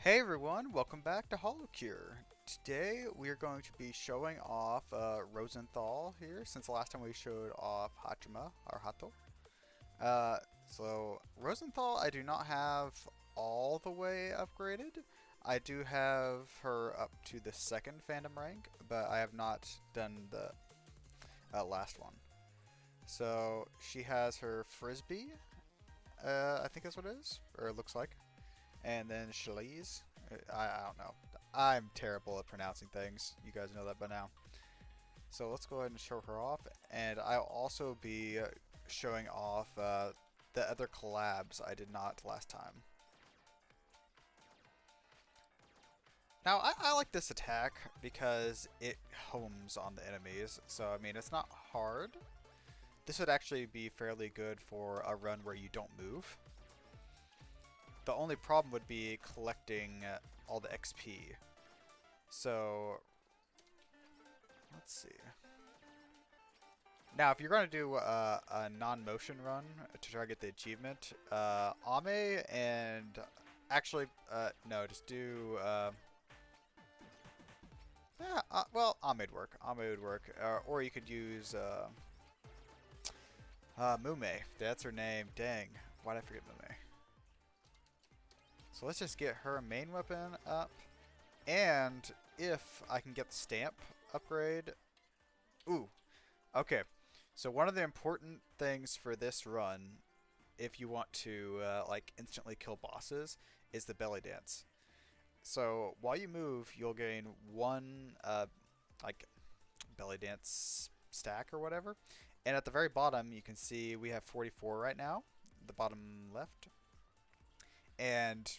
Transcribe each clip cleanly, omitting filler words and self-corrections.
Hey everyone, welcome back to HoloCure. Today we are going to be showing off Rosenthal here, since the last time we showed off Hachima, or Hato. So Rosenthal I do not have all the way upgraded. I do have her up to the second fandom rank, but I have not done the last one. So she has her Frisbee, I think that's what it is, or it looks like. And then Shaliz. I don't know. I'm terrible at pronouncing things. You guys know that by now. So let's go ahead and show her off. And I'll also be showing off the other collabs I did not last time. Now, I like this attack because it homes on the enemies. So, I mean, it's not hard. This would actually be fairly good for a run where you don't move. The only problem would be collecting all the XP. So, let's see. Now, if you're going to do a non-motion run to try to get the achievement, Ame and... Actually, no, just do... yeah, well, Ame would work. Ame would work. Or you could use Mume. That's her name. Dang. Why'd I forget Mume? So let's just get her main weapon up. And if I can get the stamp upgrade... Ooh. Okay. So one of the important things for this run, if you want to like instantly kill bosses, is the belly dance. So while you move, you'll gain one like belly dance stack or whatever. And at the very bottom, you can see we have 44 right now, the bottom left. And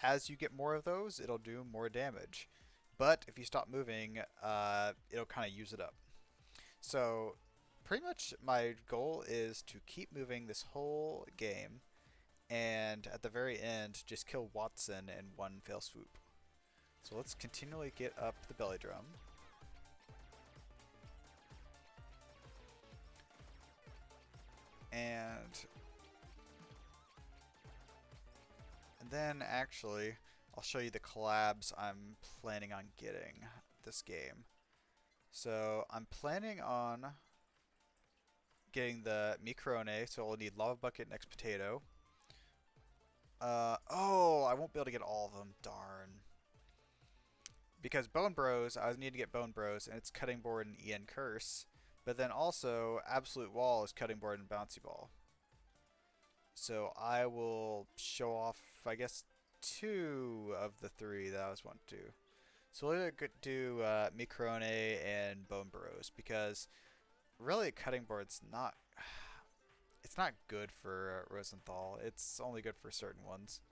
as you get more of those, it'll do more damage. But if you stop moving, it'll kind of use it up. So pretty much my goal is to keep moving this whole game, and at the very end, just kill Watson in one fell swoop. So let's continually get up the belly drum. And then actually, I'll show you the collabs I'm planning on getting this game. So I'm planning on getting the Microne, so we'll need Lava Bucket and X Potato. Oh, I won't be able to get all of them, darn. Because Bone Bros, I need to get Bone Bros, and it's Cutting Board and Ian Curse. But then also, Absolute Wall is Cutting Board and Bouncy Ball. So I will show off, I guess, 2 of the 3 that I was wanting to do. So we'll do Microne and Bone Bros, because really Cutting Board's not... It's not good for Rosenthal. It's only good for certain ones.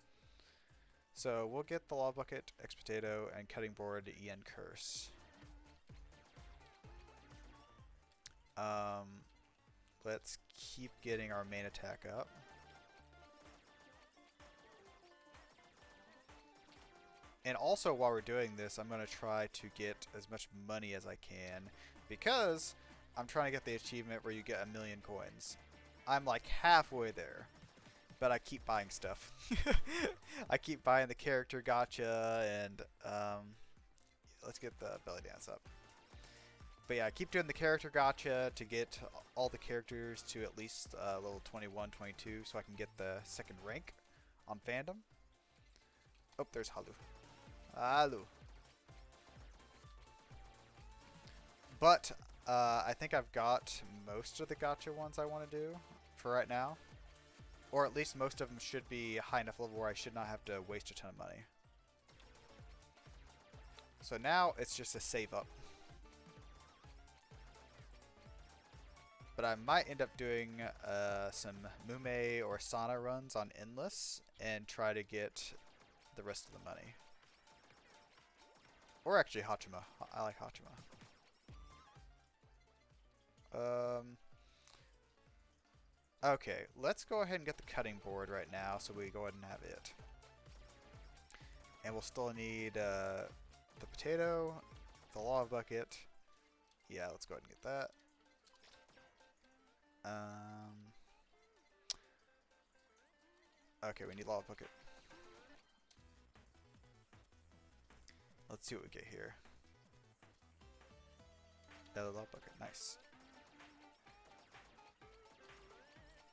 So we'll get the Lava Bucket, X Potato, and Cutting Board Ian Curse. Let's keep getting our main attack up. And also while we're doing this, I'm going to try to get as much money as I can, because I'm trying to get the achievement where you get 1,000,000 coins. I'm like halfway there, but I keep buying stuff. I keep buying the character gacha, and let's get the belly dance up. But yeah, I keep doing the character gacha to get all the characters to at least level 21, 22, so I can get the second rank on fandom. Oh, there's Halu. Halu. But I think I've got most of the gacha ones I want to do for right now. Or at least most of them should be high enough level where I should not have to waste a ton of money. So now it's just a save up. But I might end up doing some Mume or Sana runs on Endless and try to get the rest of the money. Or actually Hachima. I like Hachima. Okay, let's go ahead and get the cutting board right now, so we go ahead and have it. And we'll still need the potato, the lava bucket. Yeah, let's go ahead and get that. Okay, we need lava bucket. Let's see what we get here. Another love bucket. Nice.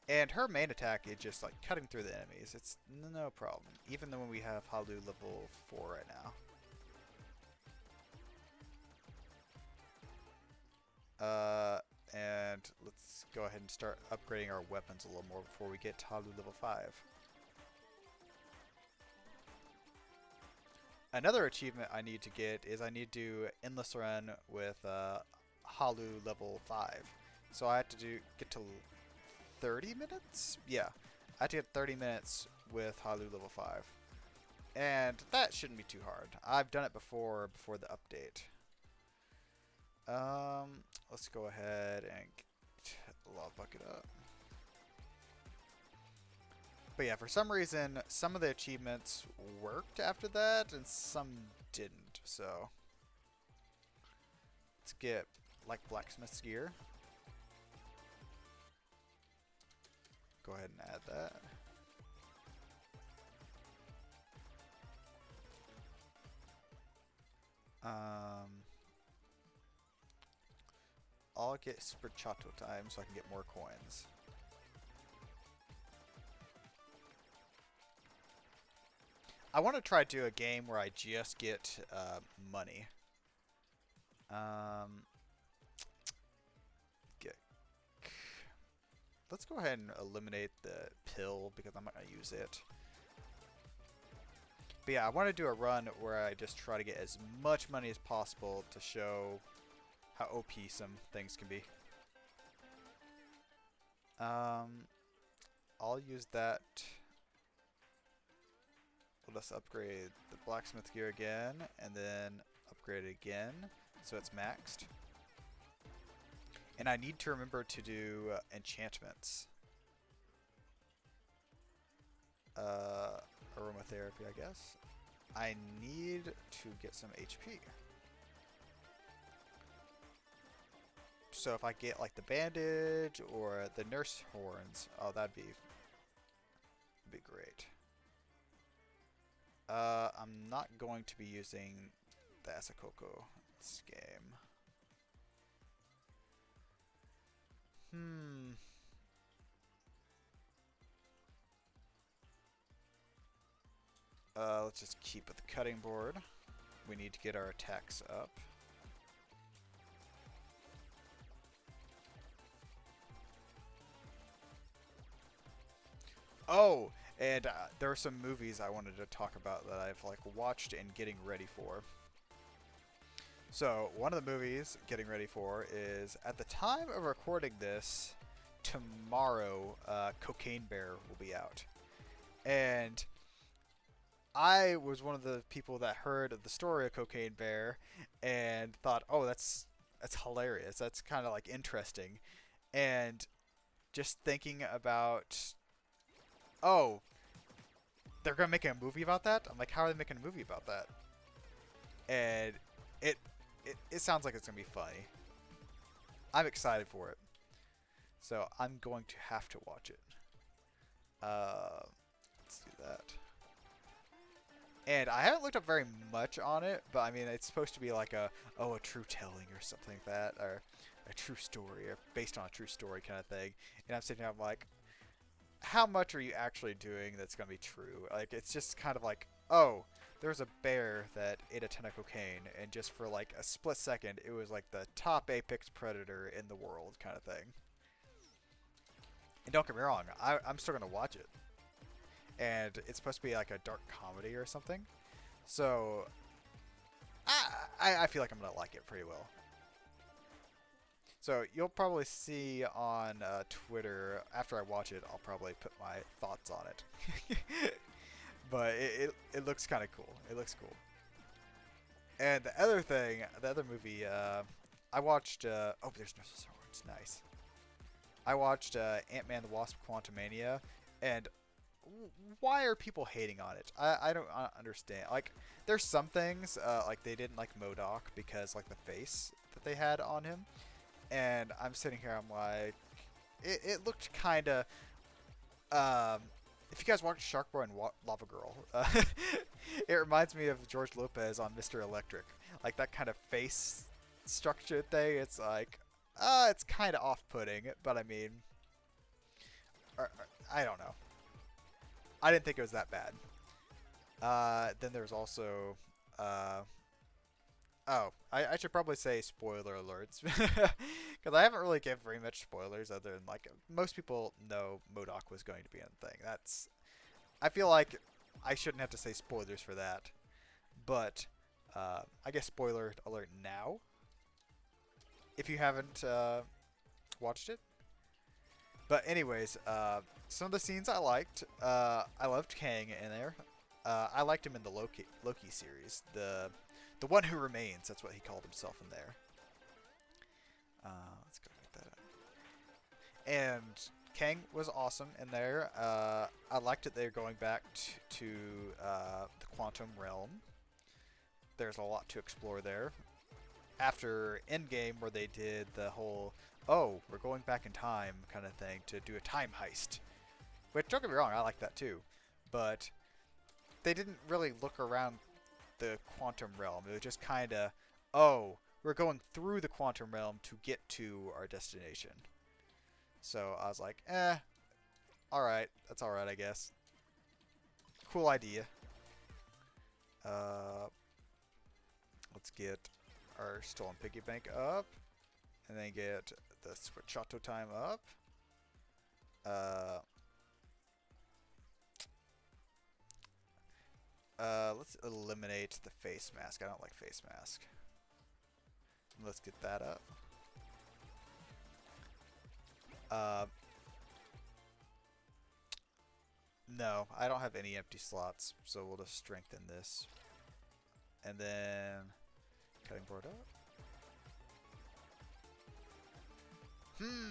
And her main attack is just like cutting through the enemies. It's no problem. Even though when we have Halu level 4 right now. And let's go ahead and start upgrading our weapons a little more before we get to Halu level 5. Another achievement I need to get is I need to do Endless Run with Halu level 5. So I have to get to 30 minutes? Yeah. I have to get 30 minutes with Halu level 5. And that shouldn't be too hard. I've done it before the update. Let's go ahead and get the lava bucket up. But yeah, for some reason, some of the achievements worked after that, and some didn't. So let's get like blacksmith's gear. Go ahead and add that. I'll get Super Chato time so I can get more coins. I want to try to do a game where I just get money. Let's go ahead and eliminate the pill because I'm not going to use it. But yeah, I want to do a run where I just try to get as much money as possible to show how OP some things can be. I'll use that. Let's upgrade the blacksmith gear again, and then upgrade it again so it's maxed. And I need to remember to do enchantments. Aromatherapy, I guess. I need to get some HP. So if I get like the bandage or the nurse horns, oh, that'd be great. I'm not going to be using the Asakoko this game. Let's just keep with the cutting board. We need to get our attacks up. Oh, and there are some movies I wanted to talk about that I've like watched and getting ready for. So one of the movies getting ready for is, at the time of recording this, tomorrow, Cocaine Bear will be out. And I was one of the people that heard of the story of Cocaine Bear and thought, oh, that's hilarious. That's kind of like interesting. And just thinking about, oh, they're going to make a movie about that? I'm like, how are they making a movie about that? And it sounds like it's going to be funny. I'm excited for it. So I'm going to have to watch it. Let's do that. And I haven't looked up very much on it, but I mean, it's supposed to be like a true telling or something like that, or a true story, or based on a true story kind of thing. And I'm sitting here, I'm like, how much are you actually doing that's going to be true? Like, it's just kind of like, oh, there's a bear that ate a ton of cocaine, and just for like a split second, it was like the top apex predator in the world kind of thing. And don't get me wrong, I'm still going to watch it. And it's supposed to be like a dark comedy or something. So, I feel like I'm going to like it pretty well. So, you'll probably see on Twitter, after I watch it, I'll probably put my thoughts on it. But it looks kind of cool. It looks cool. And the other thing, the other movie, I watched, oh, there's no swords, nice. I watched Ant-Man the Wasp: Quantumania, and why are people hating on it? I don't understand. Like, there's some things, like they didn't like MODOK because like the face that they had on him. And I'm sitting here, I'm like, it looked kind of, if you guys watch Shark Boy and Lava Girl, it reminds me of George Lopez on Mr. Electric. Like that kind of face structure thing. It's like, it's kind of off-putting, but I mean, I don't know. I didn't think it was that bad. Then there's also, oh, I should probably say spoiler alerts, because I haven't really given very much spoilers other than, like, most people know MODOK was going to be in the thing. I feel like I shouldn't have to say spoilers for that, but I guess spoiler alert now, if you haven't watched it. But anyways, some of the scenes I liked. I loved Kang in there. I liked him in the Loki series. The one who remains. That's what he called himself in there. Let's go get that up. And Kang was awesome in there. I liked that they're going back to the quantum realm. There's a lot to explore there. After Endgame, where they did the whole, oh, we're going back in time kind of thing to do a time heist. Which, don't get me wrong, I like that too. But they didn't really look around the quantum realm. It was just kind of, oh, we're going through the quantum realm to get to our destination. So I was like, alright, that's alright, I guess. Cool idea. Let's get our stolen piggy bank up, and then get the Squachato time up. Let's eliminate the face mask. I don't like face mask. Let's get that up. No, I don't have any empty slots, so we'll just strengthen this. And then cutting board up.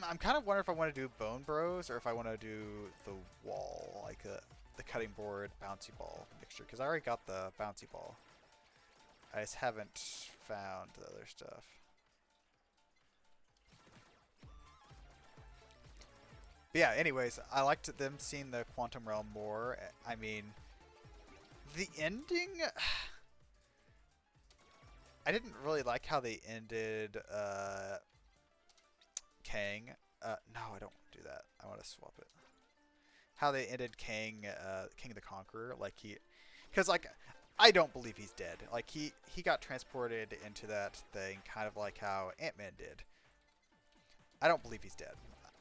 I'm kind of wondering if I want to do Bone Bros or if I want to do the wall, like the cutting board bouncy ball mixture, because I already got the bouncy ball. I just haven't found the other stuff. But yeah, anyways, I liked them seeing the quantum realm more. I mean, the ending, I didn't really like how they ended Kang. No, I don't want to do that. I want to swap it. How they ended Kang, King the Conqueror, like because like I don't believe he's dead. Like he got transported into that thing, kind of like how Ant-Man did. I don't believe he's dead.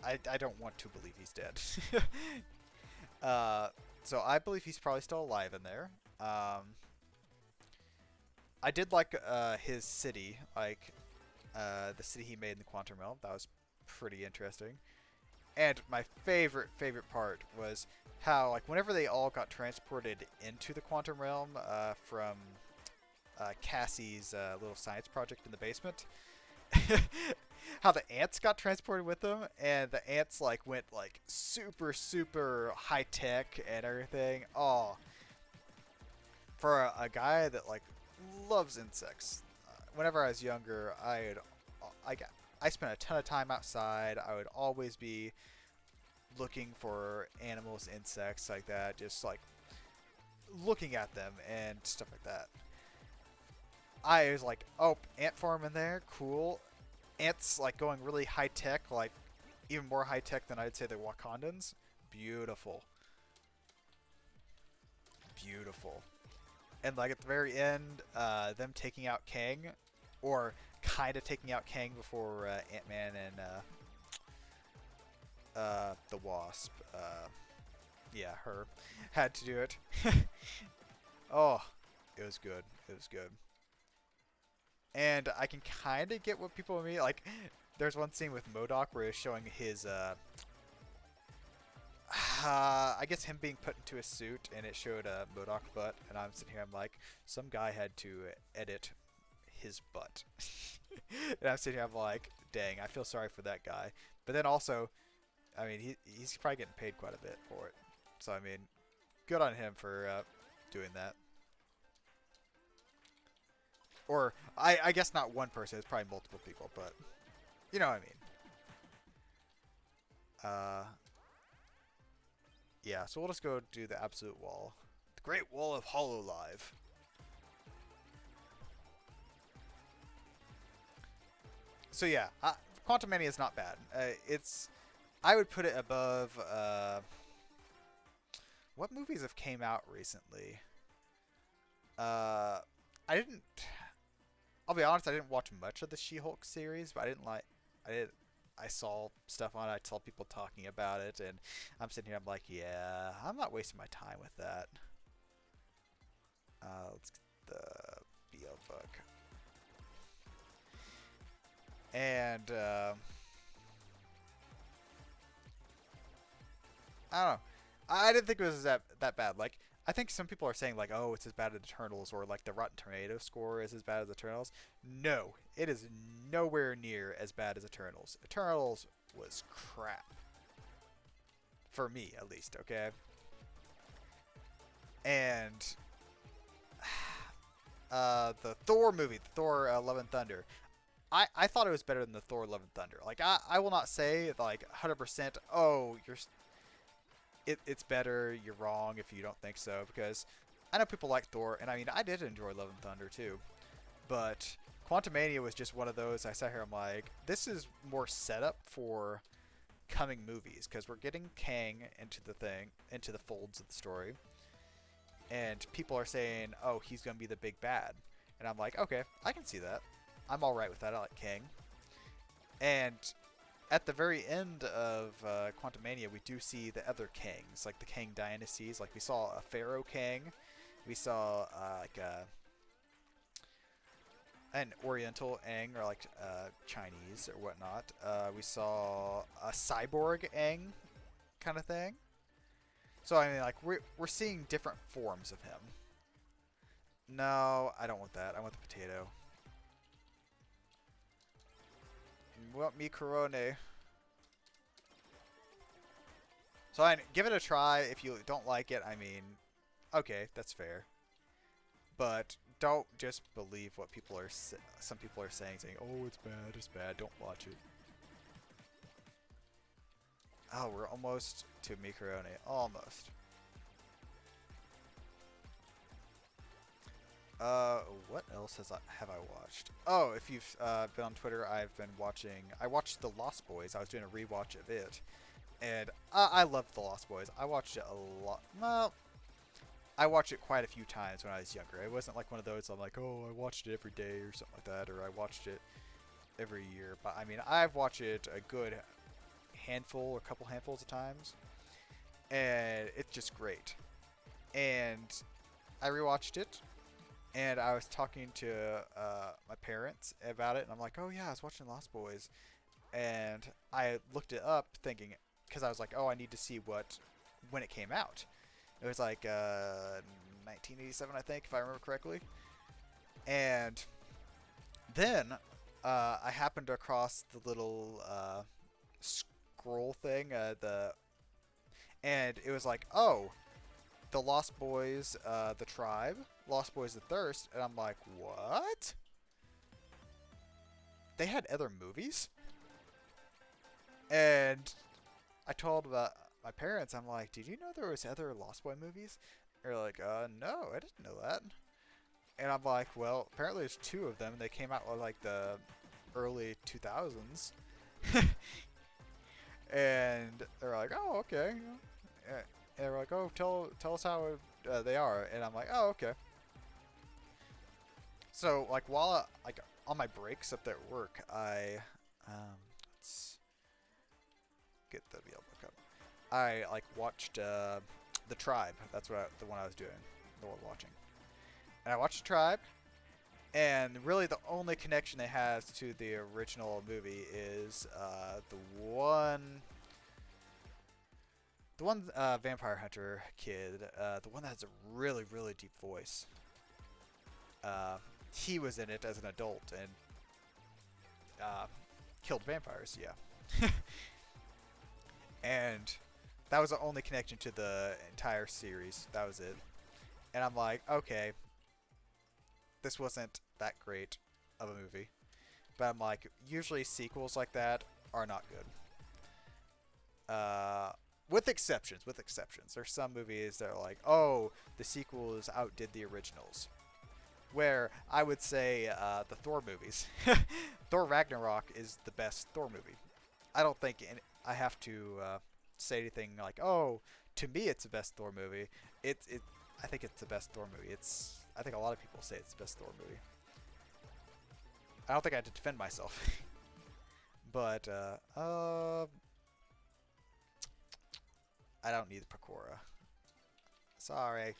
I don't want to believe he's dead. So I believe he's probably still alive in there. I did like his city, like the city he made in the quantum realm. That was pretty interesting. And my favorite part was how, like, whenever they all got transported into the quantum realm from Cassie's little science project in the basement, how the ants got transported with them, and the ants like went like super high tech and everything. Oh, for a guy that like loves insects, whenever I was younger, I spent a ton of time outside. I would always be looking for animals, insects like that, just like looking at them and stuff like that. I was like, oh, ant farm in there, cool. Ants like going really high tech, like even more high tech than I'd say the Wakandans. Beautiful. Beautiful. And like at the very end, them taking out Kang, or kind of taking out Kang before Ant-Man and the Wasp, yeah, her, had to do it. Oh, it was good. It was good. And I can kind of get what people mean. Like, there's one scene with MODOK where he's showing his, I guess him being put into a suit, and it showed a MODOK butt, and I'm sitting here, I'm like, some guy had to edit his butt. And I'm sitting here, I'm like, dang, I feel sorry for that guy. But then also, I mean, he's probably getting paid quite a bit for it. So, I mean, good on him for doing that. Or, I guess not one person, it's probably multiple people, but you know what I mean. Yeah, so we'll just go do the absolute wall. The Great Wall of HoloLive. So yeah, Quantum Mania is not bad. I would put it above. What movies have came out recently? I didn't. I'll be honest. I didn't watch much of the She-Hulk series, but I didn't like. I did. I saw stuff on it. I saw people talking about it, and I'm sitting here. I'm like, yeah, I'm not wasting my time with that. Let's get the BL book. And I don't know. I didn't think it was that bad. Like, I think some people are saying like, oh, it's as bad as Eternals, or like the Rotten Tomato score is as bad as Eternals. No, it is nowhere near as bad as Eternals. Eternals was crap. For me, at least, okay? And the Thor movie, the Thor Love and Thunder, I thought it was better than the Thor Love and Thunder. Like, I will not say, like, 100%, oh, it's better, you're wrong if you don't think so, because I know people like Thor, and I mean, I did enjoy Love and Thunder, too. But Quantumania was just one of those, I sat here, I'm like, this is more setup for coming movies, because we're getting Kang into the folds of the story, and people are saying, oh, he's going to be the big bad. And I'm like, okay, I can see that. I'm alright with that, I like Kang. And at the very end of Quantumania, we do see the other Kangs, like the Kang dynasties. Like, we saw a Pharaoh Kang, we saw an Oriental Aang, or like Chinese or whatnot. We saw a cyborg Aang kind of thing. So I mean, like, we're seeing different forms of him. No, I don't want that. I want the potato. I want me Corone. So I give it a try. If you don't like it, I mean, okay, that's fair. But don't just believe what some people are saying, oh, it's bad, don't watch it. Oh, we're almost to Mikorone. Almost. What else have I watched? Oh, if you've been on Twitter, I watched The Lost Boys. I was doing a rewatch of it. And I love The Lost Boys. I watched it a lot. Well, I watched it quite a few times when I was younger. It wasn't like one of those I'm like, oh, I watched it every day or something like that, or I watched it every year. But I mean, I've watched it a good handful or couple handfuls of times, and it's just great. And I rewatched it, and I was talking to my parents about it, and I'm like, oh yeah, I was watching Lost Boys, and I looked it up thinking, because I was like, oh, I need to see when it came out. It was like 1987, I think, if I remember correctly. And then I happened across the little scroll thing, and it was like, oh, the Lost Boys, the Tribe, Lost Boys, the Thirst, and I'm like, what? They had other movies? And I told my parents, I'm like, did you know there was other Lost Boy movies? They're like, no, I didn't know that. And I'm like, well, apparently there's two of them, and they came out in like the early 2000s. And they're like, oh, okay. And they're like, oh, tell us how they are. And I'm like, oh, okay. So, like, while on my breaks up there at work, I let's get the VL book up. I like watched The Tribe. That's the one I was doing, the one watching. And I watched The Tribe, and really the only connection it has to the original movie is the one vampire hunter kid, the one that has a really, really deep voice. He was in it as an adult and killed vampires, yeah. And that was the only connection to the entire series. That was it. And I'm like, okay, this wasn't that great of a movie. But I'm like, usually sequels like that are not good. With exceptions, with exceptions. There's some movies that are like, oh, the sequels outdid the originals. Where I would say the Thor movies. Thor Ragnarok is the best Thor movie. I don't think I have to say anything like, oh, to me it's the best Thor movie. I think it's the best Thor movie. I think a lot of people say it's the best Thor movie. I don't think I had to defend myself. But I don't need Pakora. Sorry.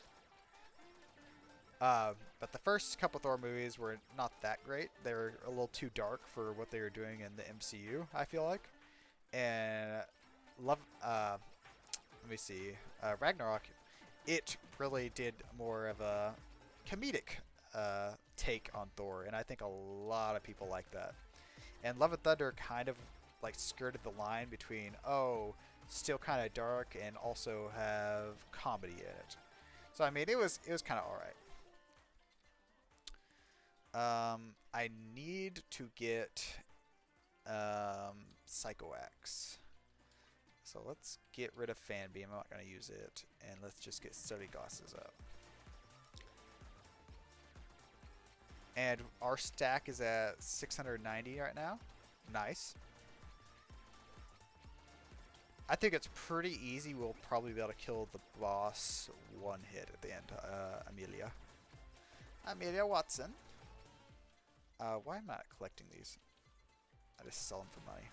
But the first couple Thor movies were not that great. They were a little too dark for what they were doing in the MCU, I feel like. And let me see, Ragnarok, it really did more of a comedic take on Thor, and I think a lot of people like that. And Love and Thunder kind of like skirted the line between, oh, still kind of dark and also have comedy in it. So I mean, it was kind of all right. I need to get Psychoaxe. So let's get rid of Fan Beam. I'm not going to use it. And let's just get Study Glasses up. And our stack is at 690 right now. Nice. I think it's pretty easy. We'll probably be able to kill the boss one hit at the end. Amelia. Amelia Watson. Why am I not collecting these? I just sell them for money.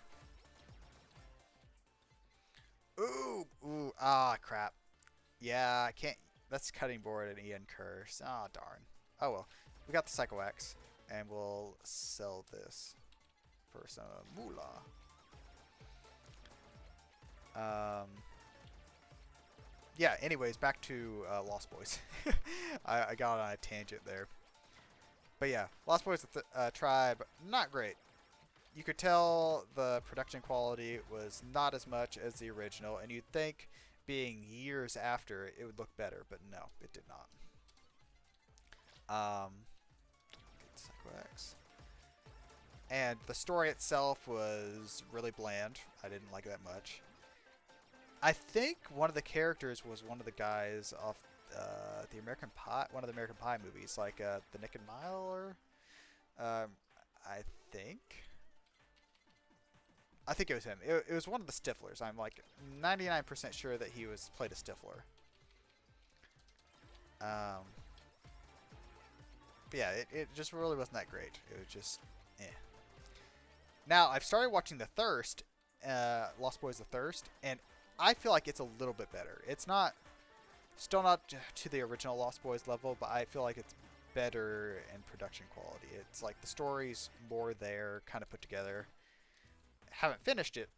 Ooh, ooh, crap. Yeah, I can't. That's cutting board and Ian Curse. Ah, darn. Oh well. We got the Psychoaxe, and we'll sell this for some moolah. Yeah, anyways, back to Lost Boys. I got on a tangent there. But yeah, Lost Boys Tribe, not great. You could tell the production quality was not as much as the original, and you'd think being years after it would look better, but no, it did not. Psychoaxe. And the story itself was really bland. I didn't like it that much. I think one of the characters was one of the guys off the American Pie, one of the American Pie movies, like The Nick and Mile, or I think it was him. It was one of the Stiflers. I'm like 99% sure that he played a Stifler. But yeah, it just really wasn't that great. It was just, eh. Now, I've started watching The Thirst, Lost Boys The Thirst, and I feel like it's a little bit better. It's still not to the original Lost Boys level, but I feel like it's better in production quality. It's like the story's more there, kind of put together. Haven't finished it,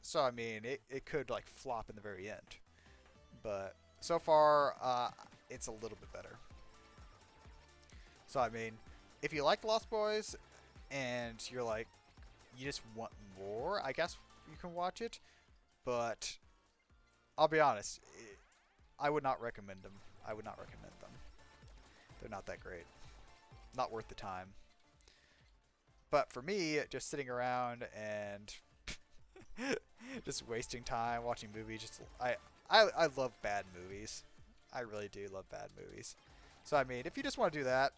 so I mean, it could like flop in the very end. But so far, it's a little bit better. So I mean, if you like Lost Boys and you're like, you just want more, I guess you can watch it. But I'll be honest, I would not recommend them. I would not recommend them. They're not that great. Not worth the time. But for me, just sitting around and just wasting time watching movies, I love bad movies. I really do love bad movies. So I mean, if you just want to do that,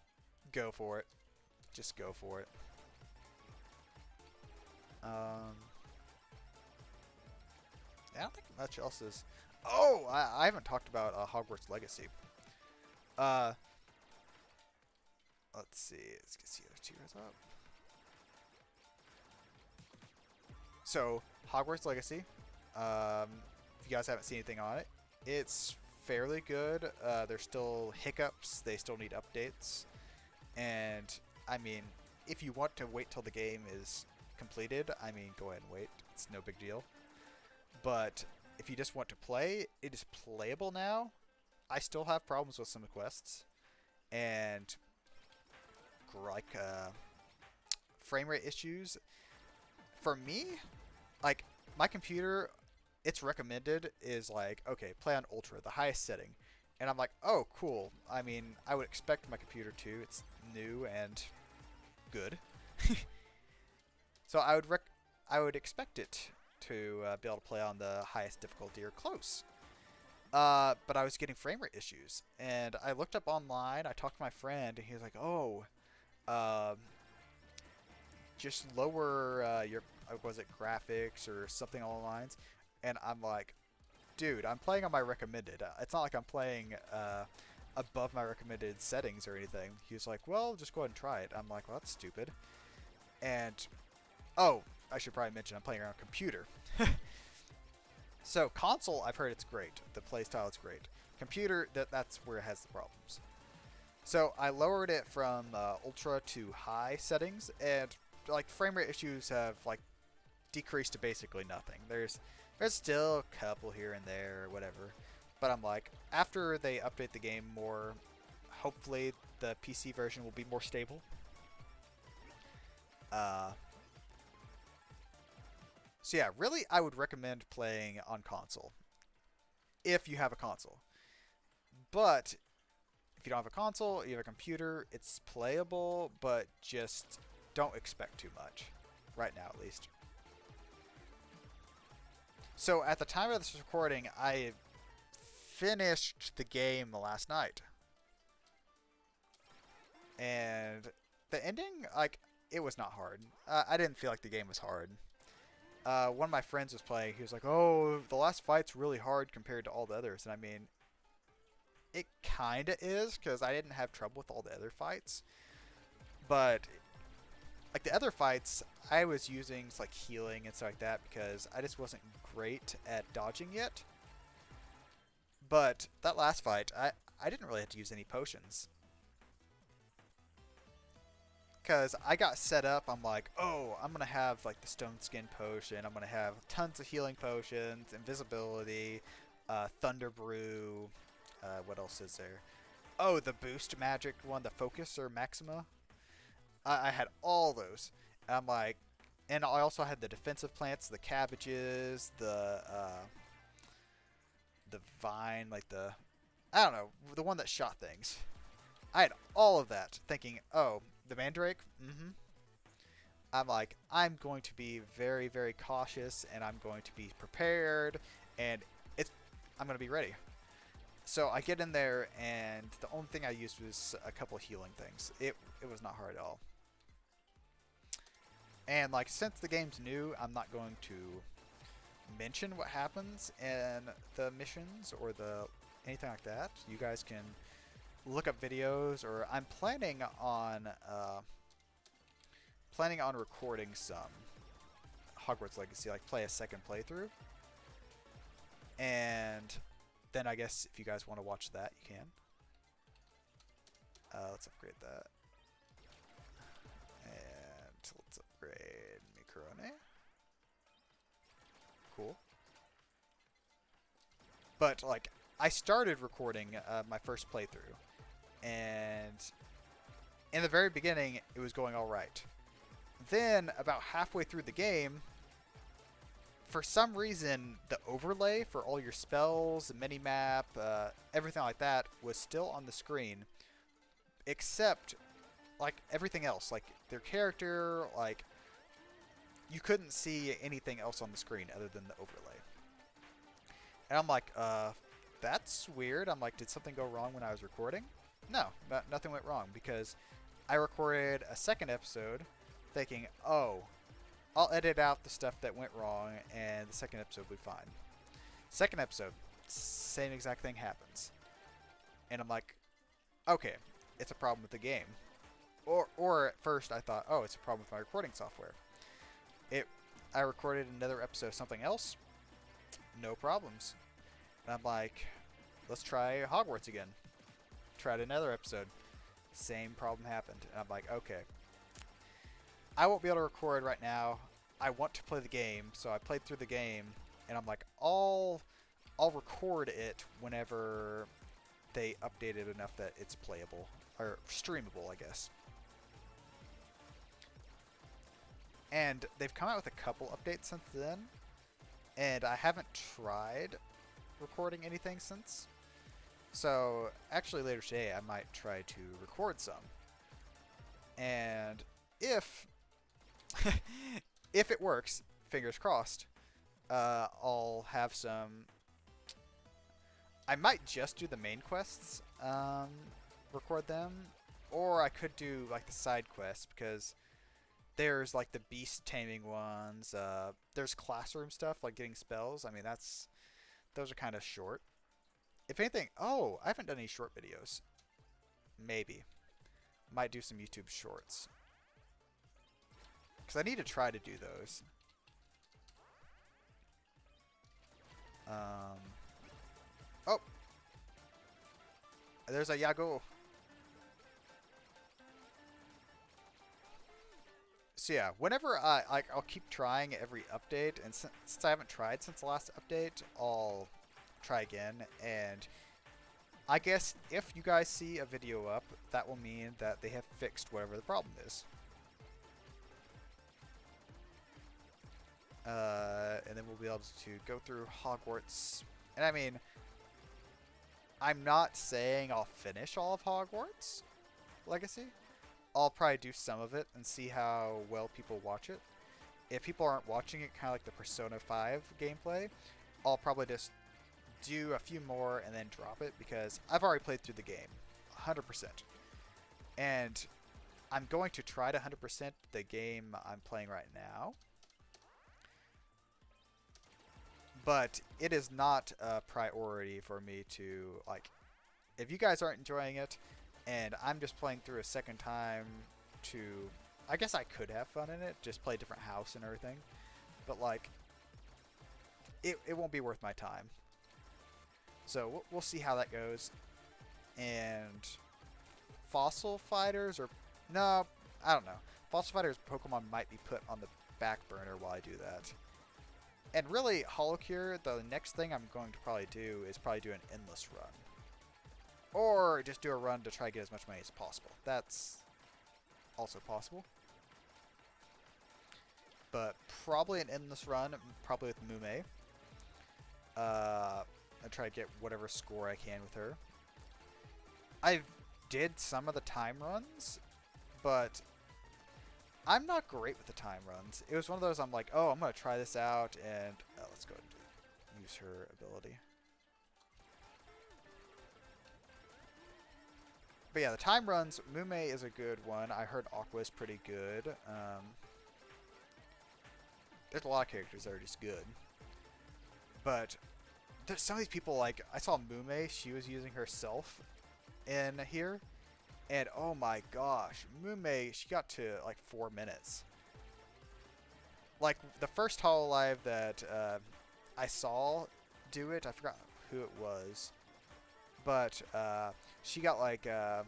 go for it. Just go for it. I don't think much else is. Oh, I haven't talked about Hogwarts Legacy. Let's see. Let's get the other two up. So, Hogwarts Legacy. If you guys haven't seen anything on it, it's fairly good. There's still hiccups. They still need updates. And, I mean, if you want to wait till the game is completed, I mean, go ahead and wait. It's no big deal. But if you just want to play, it is playable now. I still have problems with some quests. And, like, frame rate issues. For me, like, my computer, its recommended is like, okay, play on Ultra, the highest setting. And I'm like, oh, cool. I mean, I would expect my computer to. It's new and good. So I would expect it to be able to play on the highest difficulty or close. But I was getting frame rate issues, and I looked up online. I talked to my friend, and he was like, "Oh, um, just lower your was it graphics or something along the lines." And I'm like, "Dude, I'm playing on my recommended. It's not like I'm playing above my recommended settings or anything." He was like, "Well, just go ahead and try it." I'm like, "Well, that's stupid." And oh, I should probably mention I'm playing on a computer. So console, I've heard it's great. The playstyle is great. Computer, that's where it has the problems. So I lowered it from ultra to high settings, and like frame rate issues have like decreased to basically nothing. There's still a couple here and there or whatever, but I'm like, after they update the game more, hopefully the PC version will be more stable. So yeah, really, I would recommend playing on console if you have a console. But if you don't have a console, you have a computer, it's playable, but just don't expect too much. Right now, at least. So at the time of this recording, I finished the game last night. And the ending, like, it was not hard. I didn't feel like the game was hard. One of my friends was playing. He was like, "Oh, the last fight's really hard compared to all the others." And I mean, it kind of is, because I didn't have trouble with all the other fights. But like the other fights, I was using like healing and stuff like that because I just wasn't great at dodging yet. But that last fight, I didn't really have to use any potions. Because I got set up, I'm like, oh, I'm going to have like the stone skin potion, I'm going to have tons of healing potions, invisibility, thunder brew, what else is there? Oh, the boost magic one, the focus or maxima. I had all those. I'm like, and I also had the defensive plants, the cabbages, the vine, like the, I don't know, the one that shot things. I had all of that, thinking, oh, the mandrake? I'm like, I'm going to be very, very cautious, and I'm going to be prepared, and I'm going to be ready. So I get in there, and the only thing I used was a couple of healing things. It was not hard at all. And like, since the game's new, I'm not going to mention what happens in the missions or anything like that. You guys can look up videos, or I'm planning on recording some Hogwarts Legacy, like play a second playthrough, and then I guess if you guys want to watch that, you can. Let's upgrade that, and let's upgrade Mikrone. Cool. But like, I started recording my first playthrough, and in the very beginning, it was going all right. Then, about halfway through the game, for some reason, the overlay for all your spells, the minimap, everything like that, was still on the screen, except like everything else, like their character, like you couldn't see anything else on the screen other than the overlay. And I'm like, that's weird. I'm like, did something go wrong when I was recording? No, nothing went wrong, because I recorded a second episode thinking, oh, I'll edit out the stuff that went wrong and the second episode will be fine. Second episode, same exact thing happens. And I'm like, okay, it's a problem with the game. Or at first I thought, oh, it's a problem with my recording software. I recorded another episode of something else, no problems. And I'm like, let's try Hogwarts again. Tried another episode, same problem happened. And I'm like, okay, I won't be able to record right now. I want to play the game, so I played through the game, and I'm like, I'll record it whenever they update it enough that it's playable or streamable, I guess. And they've come out with a couple updates since then, and I haven't tried recording anything since. So actually later today I might try to record some. And if if it works, fingers crossed, I'll have some. I might just do the main quests, record them, or I could do like the side quests because there's like the beast taming ones. There's classroom stuff like getting spells. I mean, those are kind of short. If anything, oh, I haven't done any short videos. Maybe. Might do some YouTube shorts. Because I need to try to do those. Oh! There's a Yago. So yeah, whenever I'll keep trying every update, and since I haven't tried since the last update, I'll try again. And I guess if you guys see a video up, that will mean that they have fixed whatever the problem is. And then we'll be able to go through Hogwarts. And I mean, I'm not saying I'll finish all of Hogwarts Legacy. I'll probably do some of it and see how well people watch it. If people aren't watching it, kind of like the Persona 5 gameplay, I'll probably just do a few more and then drop it because I've already played through the game 100%. And I'm going to try to 100% the game I'm playing right now. But it is not a priority for me to, like, if you guys aren't enjoying it and I'm just playing through a second time to, I guess I could have fun in it, just play a different house and everything. But, like, it won't be worth my time. So we'll see how that goes. And Fossil Fighters, or no, I don't know. Fossil Fighters Pokemon might be put on the back burner while I do that. And really, HoloCure, the next thing I'm going to probably do is probably do an endless run. Or just do a run to try to get as much money as possible. That's also possible. But probably an endless run, probably with Mume. And try to get whatever score I can with her. I did some of the time runs, but I'm not great with the time runs. It was one of those I'm like, oh, I'm going to try this out, and let's go ahead and use her ability. But yeah, the time runs, Mume is a good one. I heard Aqua is pretty good. There's a lot of characters that are just good. But there's some of these people, like, I saw Mume, she was using herself in here. And oh my gosh, Mume, she got to like 4 minutes. Like the first HoloLive that I saw do it, I forgot who it was, but she got like it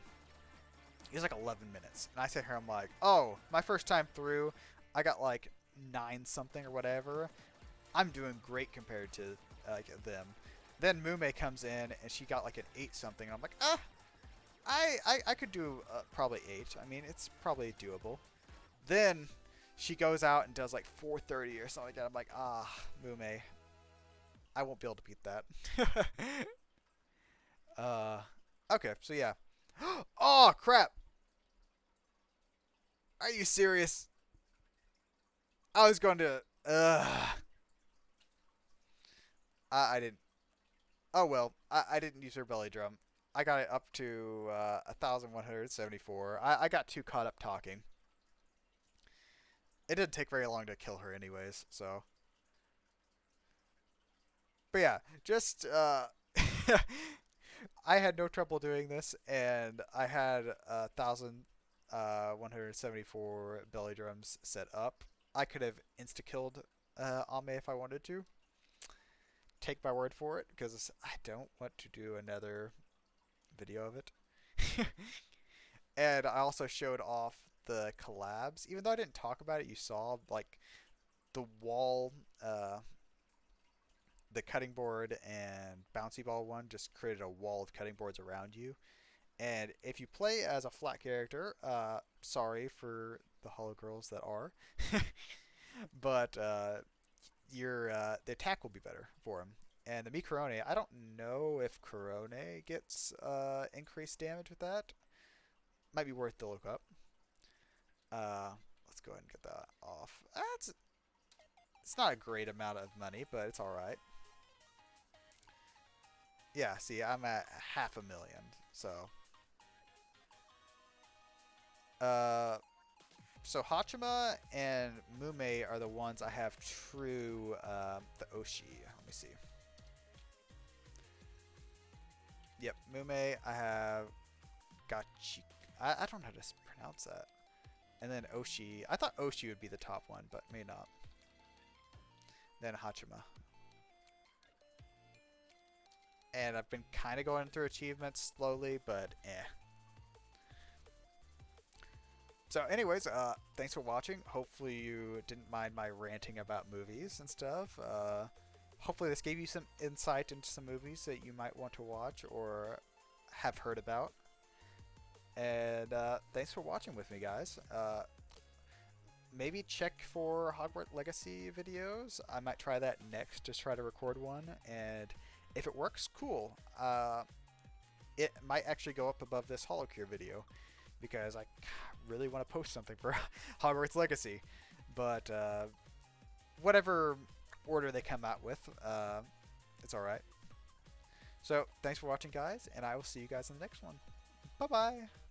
was like 11 minutes, and I sit here, I'm like, oh, my first time through, I got like 9 something or whatever. I'm doing great compared to like them. Then Mume comes in and she got like an 8 something, and I'm like, ah. I could do probably 8. I mean, it's probably doable. Then she goes out and does like 4:30 or something like that. I'm like, ah, Mume. I won't be able to beat that. Okay, so yeah. Oh, crap. Are you serious? I was going to... I didn't... Oh, well. I didn't use her belly drum. I got it up to 1,174. I got too caught up talking. It didn't take very long to kill her anyways, so. But yeah, just, I had no trouble doing this, and I had 1,174 belly drums set up. I could have insta-killed Ame if I wanted to. Take my word for it, because I don't want to do another video of it. And I also showed off the collabs. Even though I didn't talk about it, you saw like the wall, the cutting board and bouncy ball one just created a wall of cutting boards around you. And if you play as a flat character, sorry for the holo girls that are, but your the attack will be better for him. And the Mi Corone, I don't know if Corone gets increased damage with that. Might be worth to look up. Let's go ahead and get that off. It's not a great amount of money, but it's alright. Yeah, see, I'm at 500,000. So, uh, so Hachima and Mume are the ones I have true, the Oshi. Let me see. Yep, Mume, I have Gachi. I don't know how to pronounce that. And then Oshi. I thought Oshi would be the top one, but may not. Then Hachima. And I've been kind of going through achievements slowly, but eh. So anyways, thanks for watching. Hopefully you didn't mind my ranting about movies and stuff. Hopefully this gave you some insight into some movies that you might want to watch or have heard about. And thanks for watching with me, guys. Maybe check for Hogwarts Legacy videos. I might try that next, just try to record one. And if it works, cool. It might actually go up above this HoloCure video, because I really want to post something for Hogwarts Legacy. But whatever order they come out with, it's alright. So, thanks for watching, guys, and I will see you guys in the next one. Bye-bye!